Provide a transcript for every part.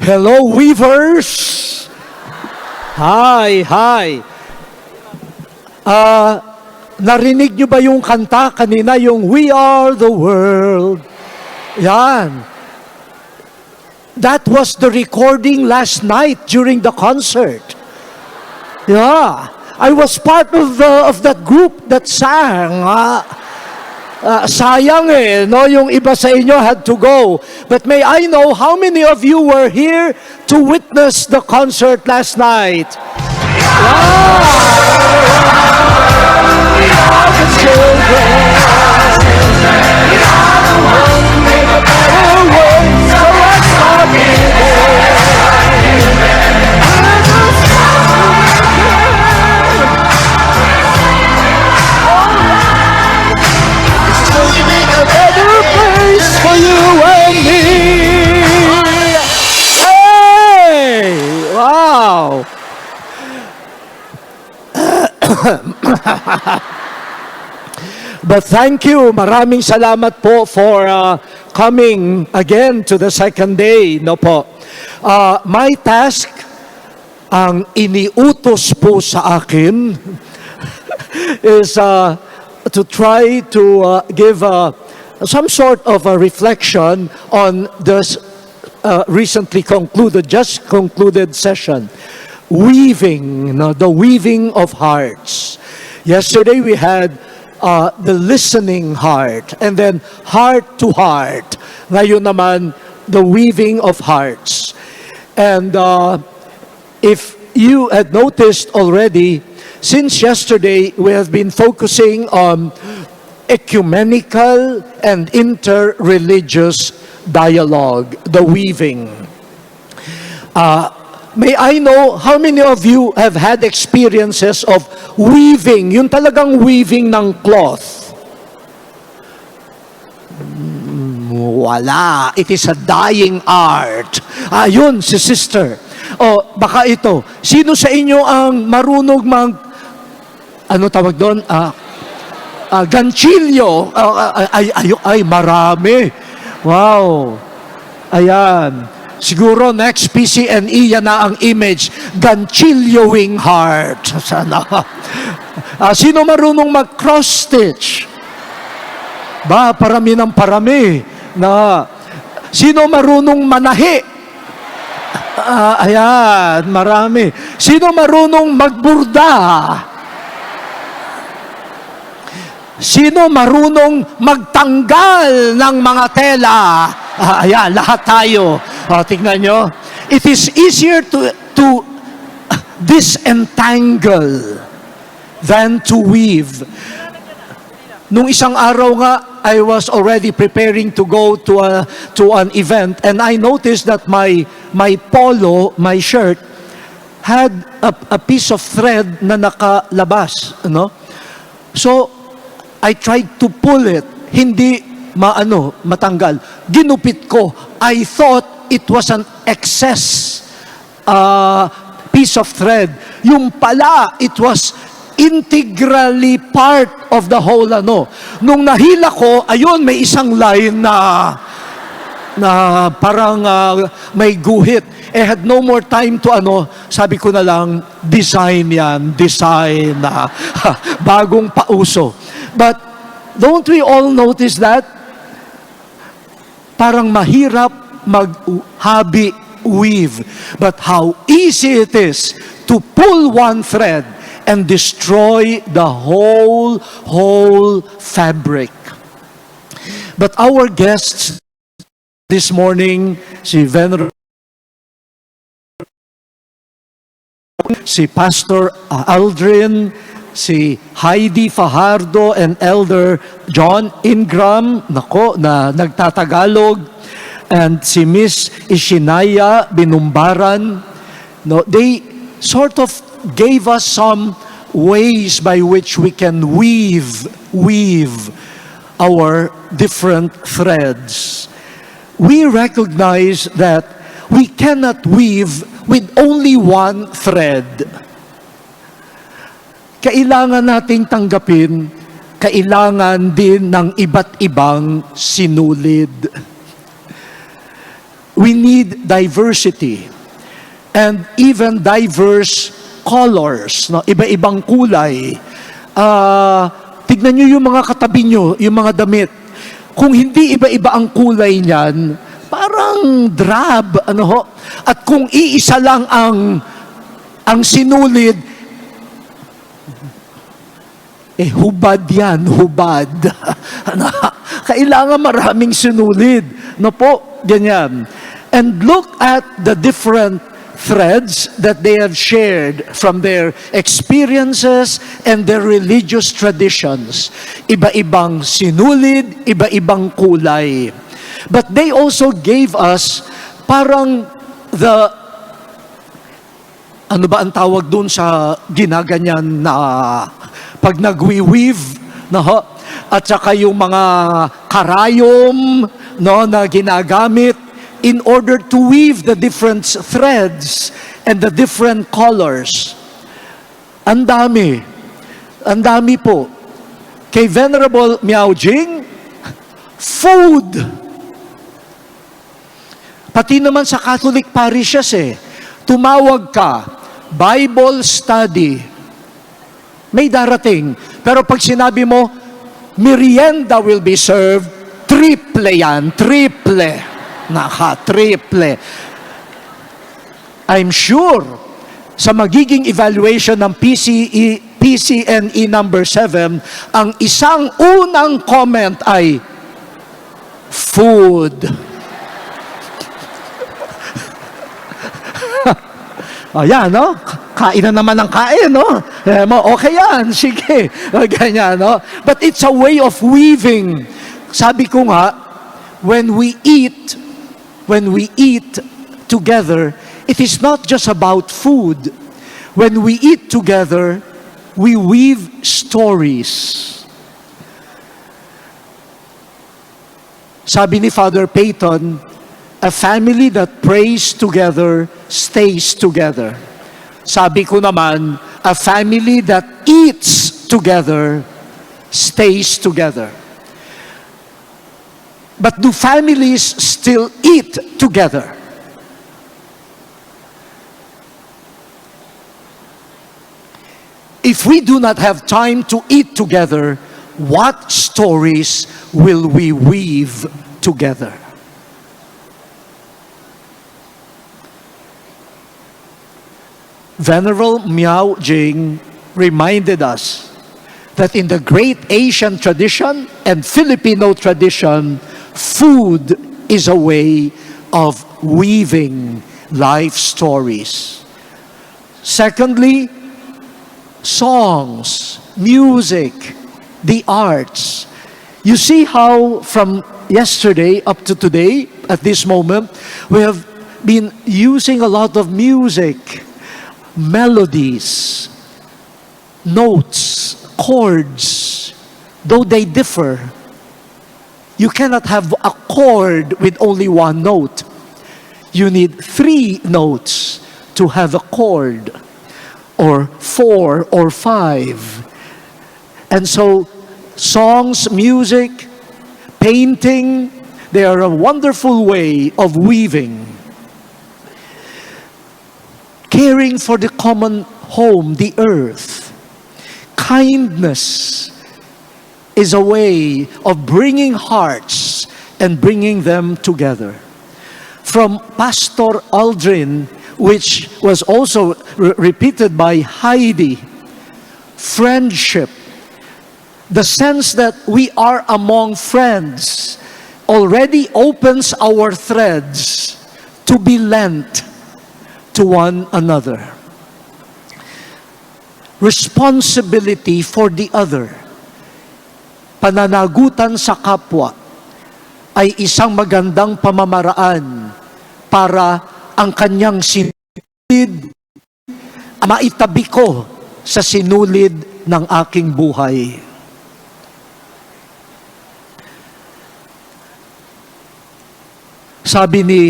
Hello, weavers! Hi, hi! Narinig nyo ba yung kanta kanina, yung We Are the World? Yan. That was the recording last night during the concert. Yeah. I was part of that group that sang. Sayang no? Yung iba sa inyo had to go. But may I know how many of you were here to witness the concert last night? We are the children. We are the ones who make a better world. So let's start for you and me. Hey! Wow! But thank you. Maraming salamat po for coming again to the second day. No po. My task, ang iniutos po sa akin, is to try to give some sort of a reflection on this just concluded session. Weaving, the weaving of hearts. Yesterday we had the listening heart, and then heart to heart. Ngayon naman, the weaving of hearts. And if you had noticed already, since yesterday we have been focusing on ecumenical and interreligious dialogue, the weaving. May I know how many of you have had experiences of weaving, yung talagang weaving ng cloth? Wala. It is a dying art. Yun, si sister. O, baka ito. Sino sa inyo ang marunong ano tawag doon? Ganchilyo. Ay, marami. Wow. Ayan. Siguro next PCNE, yan na ang image. Ganchilyoing heart. Sana. Sino marunong mag-cross-stitch? Parami ng parami. Sino marunong manahi? Ayan, marami. Sino marunong magburda? Sino marunong magtanggal ng mga tela? Ayan, lahat tayo. Tignan nyo. It is easier to disentangle than to weave. Nung isang araw nga, I was already preparing to go to an event, and I noticed that my polo, my shirt, had a piece of thread na nakalabas. So, I tried to pull it. Hindi matanggal. Ginupit ko. I thought it was an excess piece of thread. Yung pala, it was integrally part of the whole Nung nahila ko, ayun, may isang line na parang may guhit. Had no more time to sabi ko na lang, design yan, design bagong pauso. But don't we all notice that? Parang mahirap mag-hobby weave. But how easy it is to pull one thread and destroy the whole fabric. But our guests this morning, si Pastor Aldrin, si Heidi Fajardo, and Elder John Ingram, na nagtatagalog, and si Miss Ishinaya Binumbaran. They sort of gave us some ways by which we can weave our different threads. We recognize that we cannot weave with only one thread. Kailangan nating tanggapin, kailangan din ng iba't ibang sinulid. we need diversity and even diverse colors, no? Iba-ibang kulay. Tignan nyo yung mga katabi nyo, yung mga damit. Kung hindi iba-iba ang kulay niyan, parang drab, ano ho? At kung iisa lang ang sinulid, hubad yan, hubad. Kailangan maraming sinulid. No po, ganyan. And look at the different threads that they have shared from their experiences and their religious traditions. Iba-ibang sinulid, iba-ibang kulay. But they also gave us parang ano ba ang tawag dun sa ginaganyan na pag nagwi-weave, no? At saka yung mga karayom, no, na ginagamit in order to weave the different threads and the different colors. Ang dami. Ang dami po. Kay Venerable Miao Jing, food. Pati naman sa Catholic parishes tumawag ka, Bible study. May darating. Pero pag sinabi mo, merienda will be served, triple yan, triple. Triple. I'm sure sa magiging evaluation ng PCNE number 7, ang isang unang comment ay food. Ayan, no? Kain na naman ng kain, no? Okay yan, sige. Ganyan, no? But it's a way of weaving. Sabi ko nga, when we eat together, it is not just about food. When we eat together, we weave stories. Sabi ni Father Peyton, a family that prays together stays together. Sabi ko naman, a family that eats together stays together. But do families still eat together? If we do not have time to eat together, what stories will we weave together? Venerable Miao Jing reminded us that in the great Asian tradition and Filipino tradition, food is a way of weaving life stories. Secondly, songs, music, the arts. You see how from yesterday up to today, at this moment, we have been using a lot of music, melodies, notes, chords, though they differ. You cannot have a chord with only one note. You need 3 notes to have a chord, or 4 or 5. And so, songs, music, painting, they are a wonderful way of weaving. Caring for the common home, the earth. Kindness is a way of bringing hearts and bringing them together. From Pastor Aldrin, which was also repeated by Heidi, friendship, the sense that we are among friends, already opens our threads to be lent to one another. Responsibility for the other. Pananagutan sa kapwa ay isang magandang pamamaraan para ang kanyang sinulid maitabi ko sa sinulid ng aking buhay. Sabi ni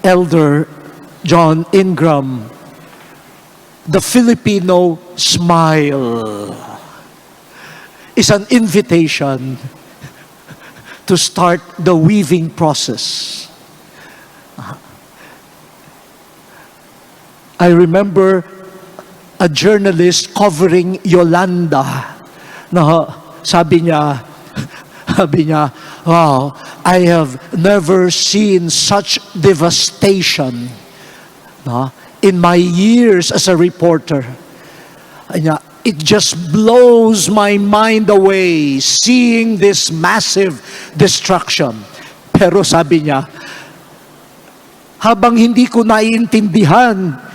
Elder John Ingram, the Filipino smile is an invitation to start the weaving process. I remember a journalist covering Yolanda. No, sabi niya, wow, I have never seen such devastation, no, in my years as a reporter. It just blows my mind away seeing this massive destruction. Pero sabi niya, habang hindi ko naiintindihan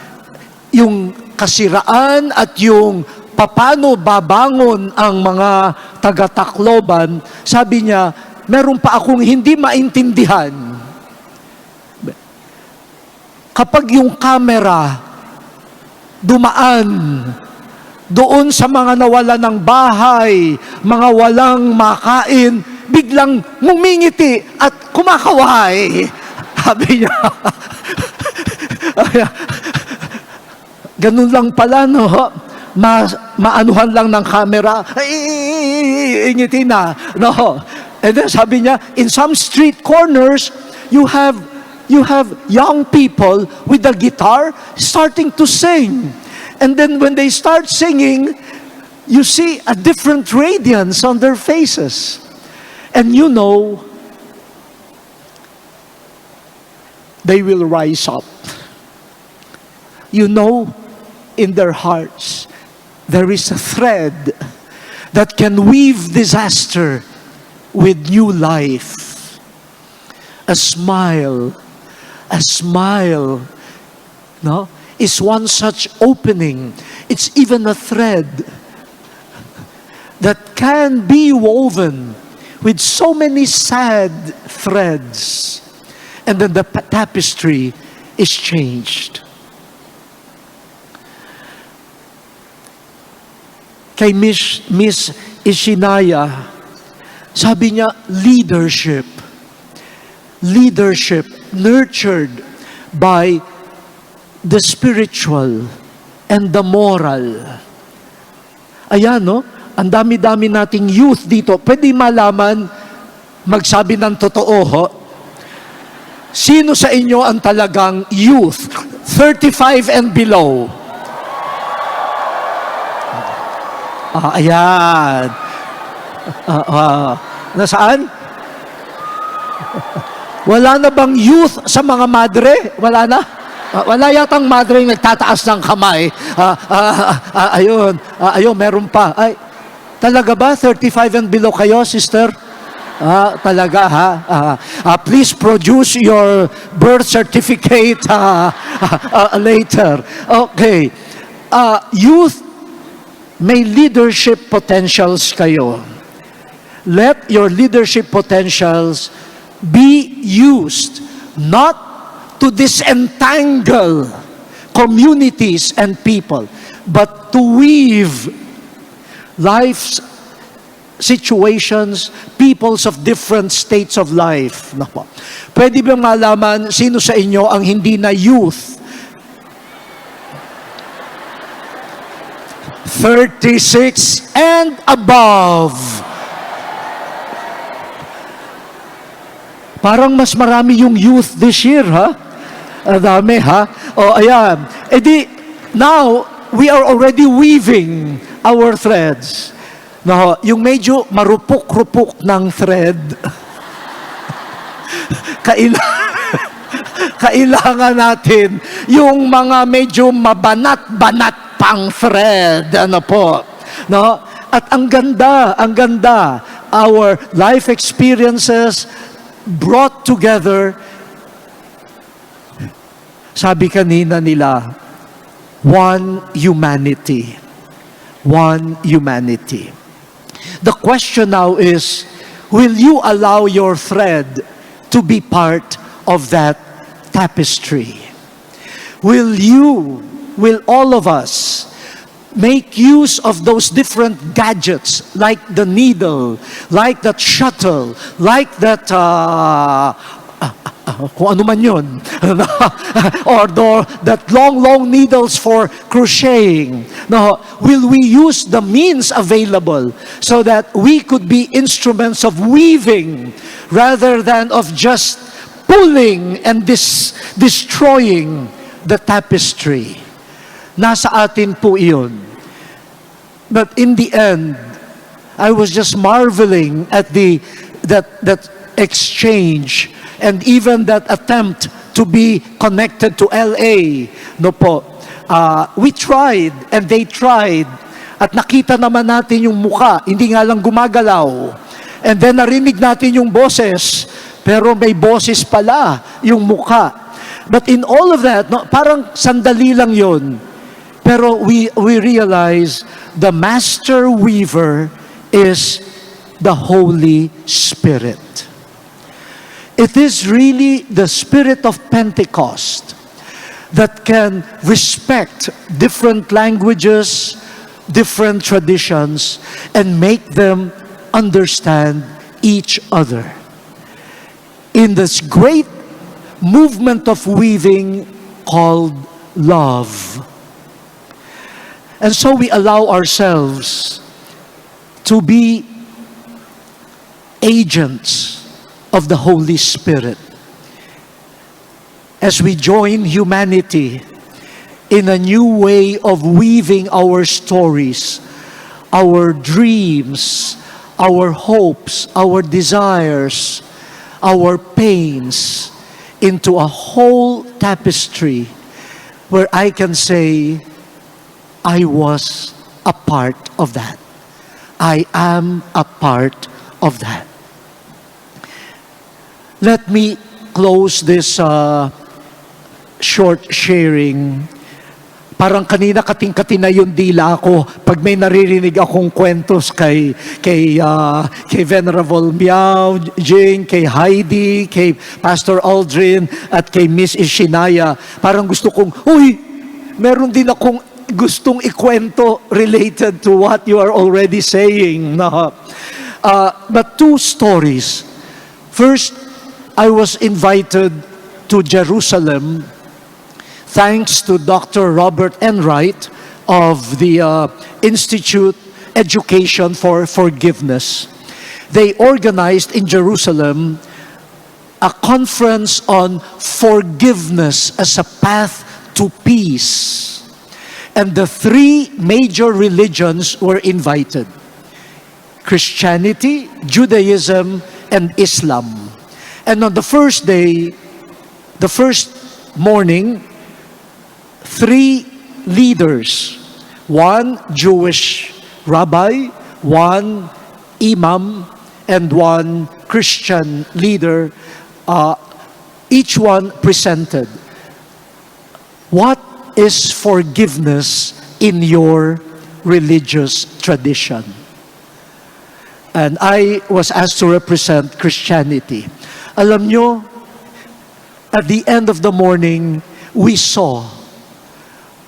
yung kasiraan at yung paano babangon ang mga taga-Tacloban, sabi niya, meron pa akong hindi maintindihan. Kapag yung camera dumaan doon sa mga nawala ng bahay, mga walang makain, biglang ngumingiti at kumakaway. Sabi niya, ganun lang pala, no? Maanuhan lang ng camera, ingiti na, no? And then sabi niya, in some street corners, you have young people with a guitar starting to sing. And then when they start singing, you see a different radiance on their faces. And you know, they will rise up. You know, in their hearts, there is a thread that can weave disaster with new life. A smile, no, is one such opening. It's even a thread that can be woven with so many sad threads. And then the tapestry is changed. Kay Miss Ishinaya, sabi niya, leadership nurtured by the spiritual and the moral. Ayan, no? Ang dami-dami nating youth dito. Pwede malaman, magsabi ng totoo, ho? Sino sa inyo ang talagang youth? 35 and below. Ayan. Nasaan? Wala na bang youth sa mga madre? Wala na? Wala yatang madre yung nagtataas ng kamay. Ayun, meron pa. Ay, talaga ba? 35 and below kayo, sister? Talaga, ha? Please produce your birth certificate later. Okay. Youth, may leadership potentials kayo. Let your leadership potentials be used not to disentangle communities and people, but to weave life's situations, peoples of different states of life. Pwede ba malaman sino sa inyo ang hindi na youth? 36 and above. Parang mas marami yung youth this year, ha? Dami, ha? O, ayan. E di, now, we are already weaving our threads. No, yung medyo marupok-rupok ng thread, kailangan natin yung mga medyo mabanat-banat pang thread, ano po, no? At ang ganda, our life experiences brought together, sabi kanina nila, one humanity. The question now is, will you allow your thread to be part of that tapestry? Will all of us make use of those different gadgets, like the needle, like that shuttle, like that, kung ano man yun, or that long needles for crocheting. No, will we use the means available so that we could be instruments of weaving rather than of just pulling and destroying the tapestry? Nasa atin po iyon. But in the end, I was just marveling at that exchange and even that attempt to be connected to LA. No po. We tried and they tried at nakita naman natin yung muka, hindi nga lang gumagalaw. And then narinig natin yung boses, pero may boses pala yung muka. But in all of that, no, parang sandali lang yun. Pero we realize the master weaver is the Holy Spirit. It is really the Spirit of Pentecost that can respect different languages, different traditions, and make them understand each other. In this great movement of weaving called love. And so we allow ourselves to be agents of the Holy Spirit as we join humanity in a new way of weaving our stories, our dreams, our hopes, our desires, our pains into a whole tapestry where I can say, I was a part of that. I am a part of that. Let me close this short sharing. Parang kanina kating-kating na yung dila ko pag may naririnig akong kwentos kay Venerable Miao Jing, kay Heidi, kay Pastor Aldrin, at kay Miss Ishinaya. Parang gusto kong, meron din akong gustong ikwento related to what you are already saying. But two stories. First, I was invited to Jerusalem thanks to Dr. Robert Enright of the Institute Education for Forgiveness. They organized in Jerusalem a conference on forgiveness as a path to peace. And the three major religions were invited: Christianity, Judaism, and Islam. And on the first day, the first morning, three leaders, one Jewish rabbi, one imam, and one Christian leader, each one presented, what is forgiveness in your religious tradition? And I was asked to represent Christianity. Alam nyo, at the end of the morning, we saw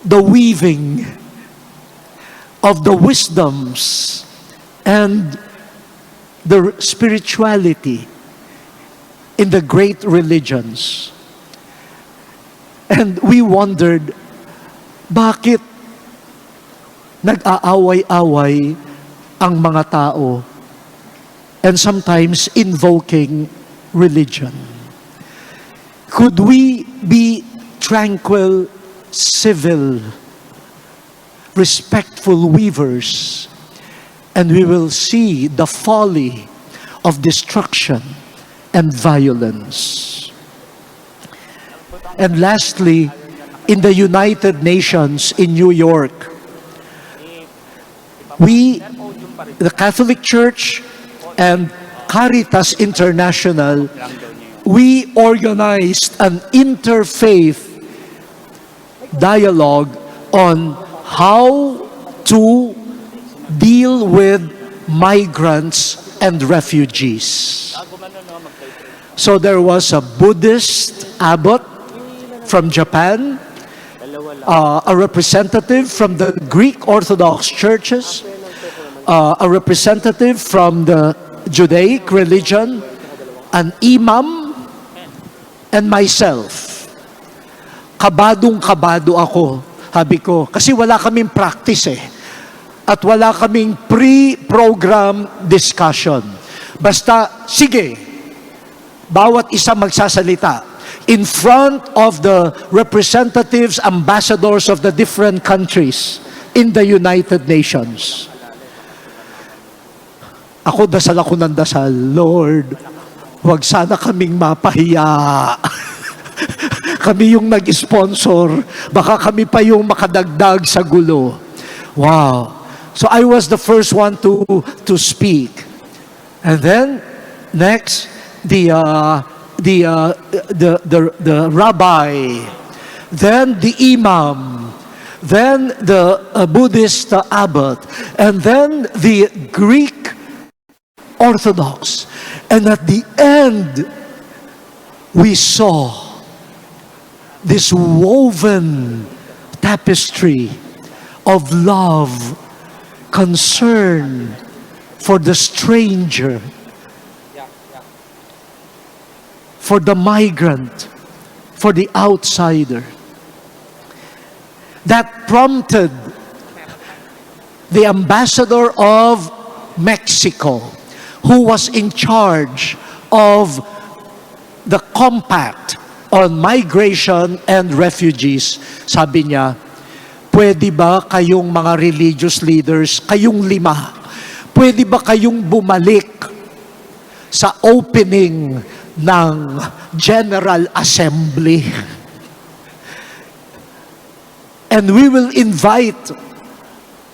the weaving of the wisdoms and the spirituality in the great religions. And we wondered, bakit nag-aaway-away ang mga tao and sometimes invoking religion? Could we be tranquil, civil, respectful weavers, and we will see the folly of destruction and violence? And lastly, in the United Nations in New York, we, the Catholic Church and Caritas International, we organized an interfaith dialogue on how to deal with migrants and refugees. So there was a Buddhist abbot from Japan, a representative from the Greek Orthodox churches, a representative from the Judaic religion, an imam, and myself. Kabadong-kabado ako, sabi ko, kasi wala kaming practice at wala kaming pre-program discussion. Basta, sige, bawat isa magsasalita. in front of the representatives, ambassadors of the different countries in the United Nations. Dasal ako ng dasal, Lord, huwag sana kaming mapahiya. Kami yung nag-sponsor, baka kami pa yung makadagdag sa gulo. Wow. So I was the first one to speak. And then next, the rabbi, then the imam, then the Buddhist abbot, and then the Greek Orthodox. And at the end, we saw this woven tapestry of love, concern for the stranger, for the migrant, for the outsider. That prompted the ambassador of Mexico, who was in charge of the compact on migration and refugees. Sabi niya, pwede ba kayong mga religious leaders, kayong 5, pwede ba kayong bumalik sa opening ng General Assembly? And we will invite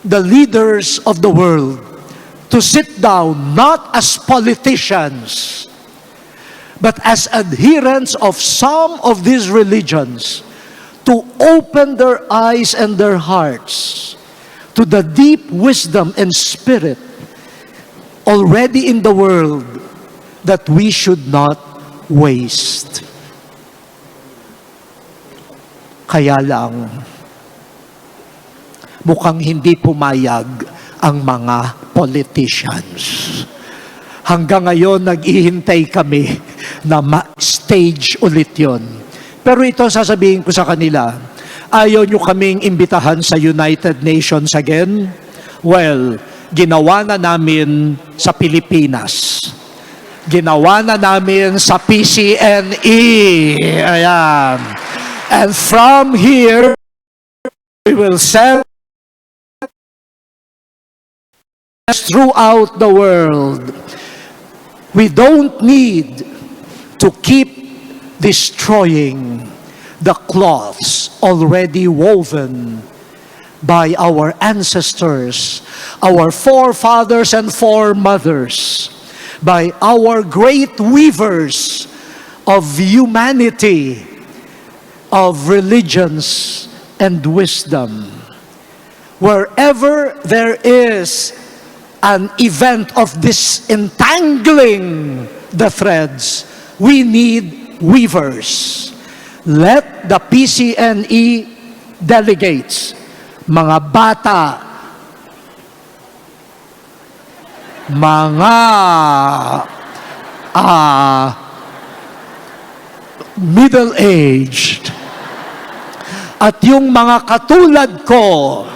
the leaders of the world to sit down, not as politicians, but as adherents of some of these religions, to open their eyes and their hearts to the deep wisdom and spirit already in the world that we should not waste. Kaya lang, mukhang hindi pumayag ang mga politicians. Hanggang ngayon, nag-ihintay kami na ma-stage ulit yon. Pero ito sasabihin ko sa kanila, ayaw nyo kaming imbitahan sa United Nations again? Well, ginawa na namin sa Pilipinas. Ginawa na namin sa PCNE. Ayan. And from here, we will send throughout the world. We don't need to keep destroying the cloths already woven by our ancestors, our forefathers and foremothers, by our great weavers of humanity, of religions and wisdom. Wherever there is an event of disentangling the threads, we need weavers. Let the PCNE delegates, mga bata, mga middle-aged, at yung mga katulad ko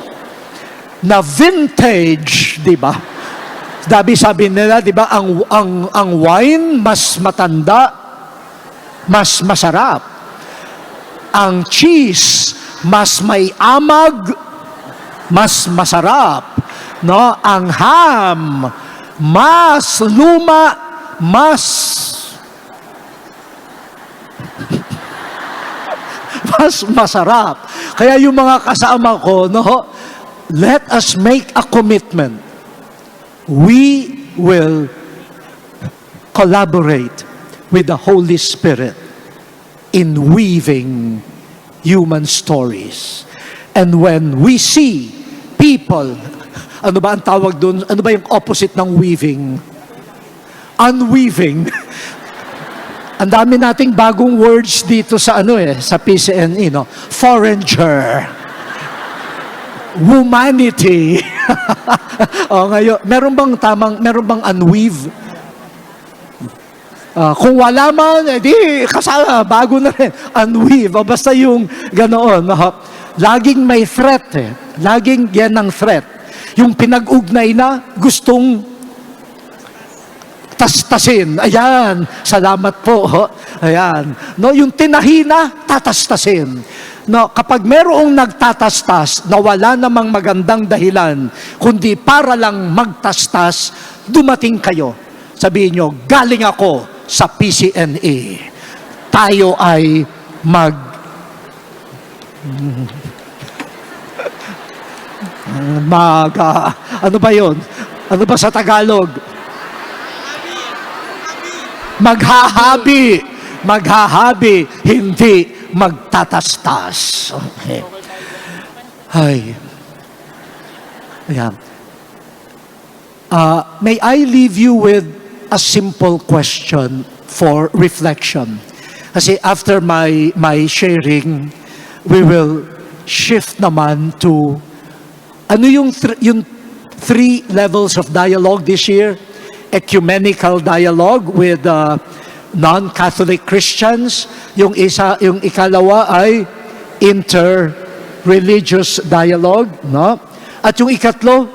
na vintage, di ba? Sabi nila, di ba, ang wine mas matanda, mas masarap. Ang cheese mas may amag, mas masarap. No, ang ham mas luma, mas masarap. Kaya yung mga kasama ko, no, let us make a commitment. We will collaborate with the Holy Spirit in weaving human stories. And when we see people, ano ba ang tawag doon? Ano ba yung opposite ng weaving? Unweaving. Ang dami nating bagong words dito sa sa PCNE, no? Foreigner. Humanity. Ngayon, meron bang unweave? Kung wala man, di kasama, bago na rin. Unweave. Basta yung ganoon. Laging may threat Laging yan ang threat. Yung pinag-ugnay na gustong tatastasin. Ayan, salamat po. Ayan. No, yung tinahina, tatastasin. No, kapag merong nagtatastas na wala namang magandang dahilan, kundi para lang magtastas, dumating kayo. Sabihin nyo, galing ako sa PCNA. Tayo ay ano ba yun? Ano ba sa Tagalog? Maghahabi. Maghahabi, hindi magtatastas. Okay. Ay. Ayan. May I leave you with a simple question for reflection? Kasi after my sharing, we will shift naman to ano yung three levels of dialogue this year? Ecumenical dialogue with non-Catholic Christians. Yung ikalawa ay inter-religious dialogue, no? At yung ikatlo,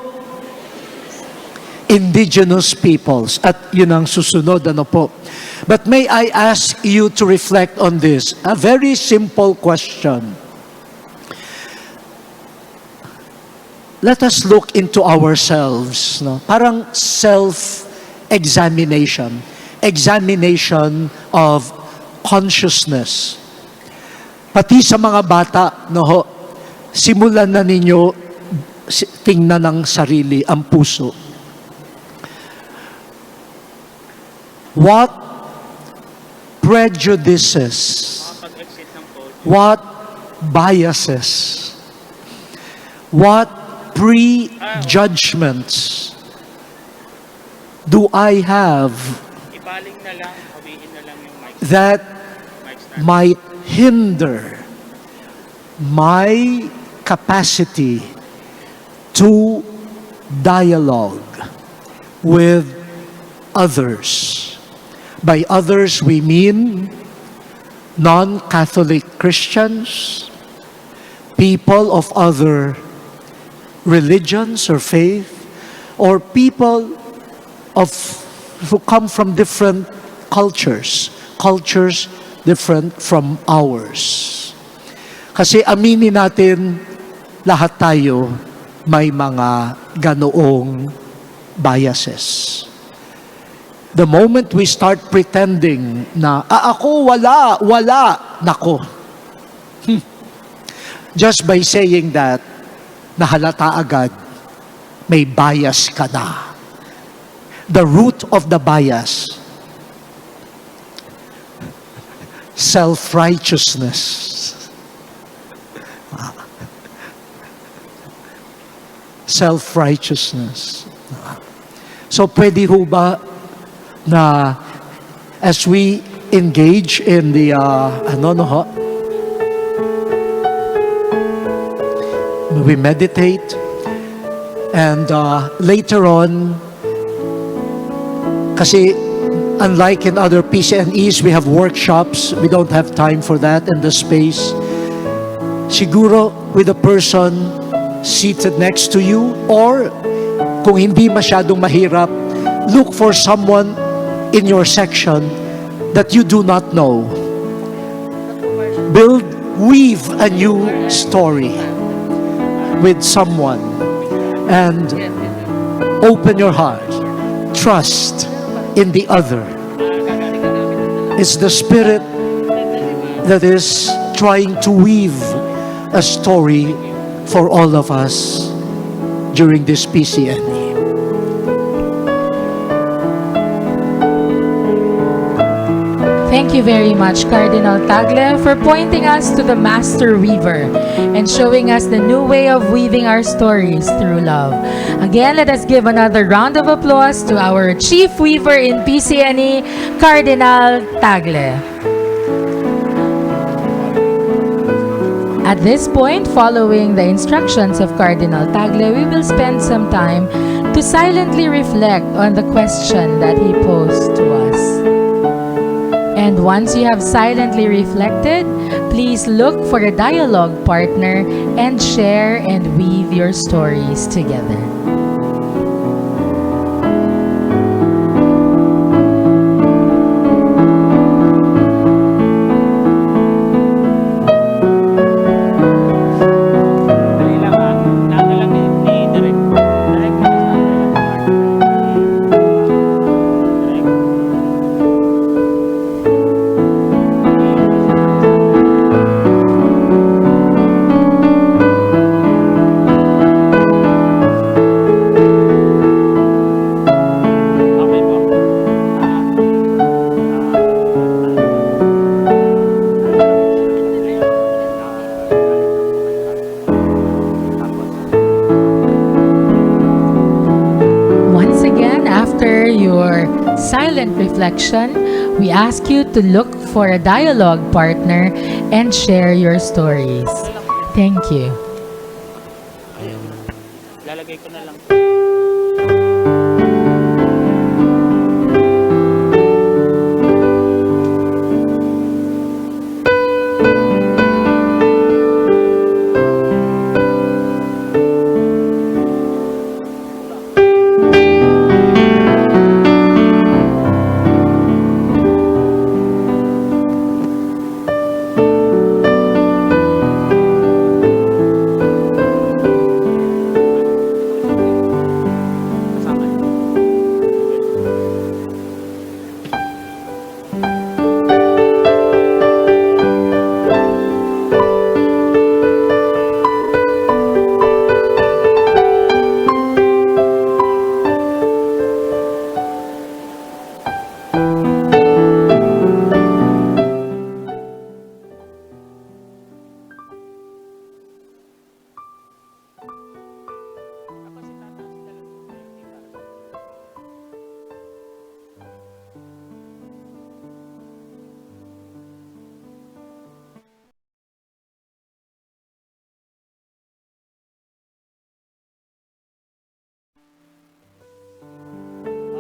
indigenous peoples. At yun ang susunod, ano po. But may I ask you to reflect on this? A very simple question. Let us look into ourselves, no? Parang self-examination. Examination of consciousness. Pati sa mga bata, no, simulan na ninyo tingnan ng sarili, ang puso. What prejudices, what biases, what prejudgments do I have that might hinder my capacity to dialogue with others? By others, we mean non-Catholic Christians, people of other religions or faith, or people who come from different cultures different from ours. Kasi aminin natin, lahat tayo may mga ganoong biases. The moment we start pretending na, ako, wala, nako. Just by saying that, nahalata agad, may bias ka na. The root of the bias, self-righteousness. Self-righteousness. So pwede ho ba na as we engage in the we meditate and later on, kasi unlike in other PCNEs, we have workshops. We don't have time for that and the space. Siguro with a person seated next to you, or kung hindi masyadong mahirap, look for someone in your section that you do not know. Weave a new story with someone and open your heart. Trust in the other. It's the Spirit that is trying to weave a story for all of us during this PCNE. Thank you very much, Cardinal Tagle, for pointing us to the Master Weaver and showing us the new way of weaving our stories through love. Again, let us give another round of applause to our Chief Weaver in PCNE, Cardinal Tagle. At this point, following the instructions of Cardinal Tagle, we will spend some time to silently reflect on the question that he posed to us. And once you have silently reflected, please look for a dialogue partner and share and weave your stories together. silent reflection, we ask you to look for a dialogue partner and share your stories. Thank you. Lalagay ko na lang.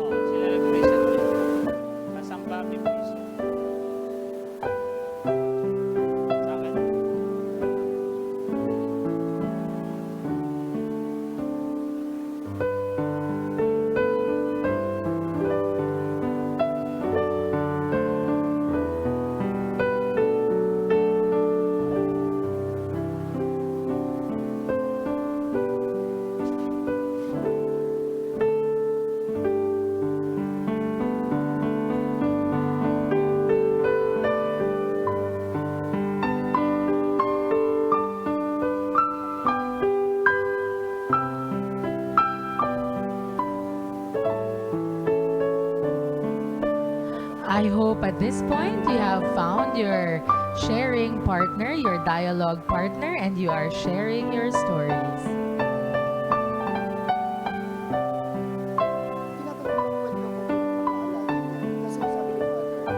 Sila nag-reset. Kasamba 50 piso. Sa akin. I hope at this point you have found your sharing partner, your dialogue partner, and you are sharing your story.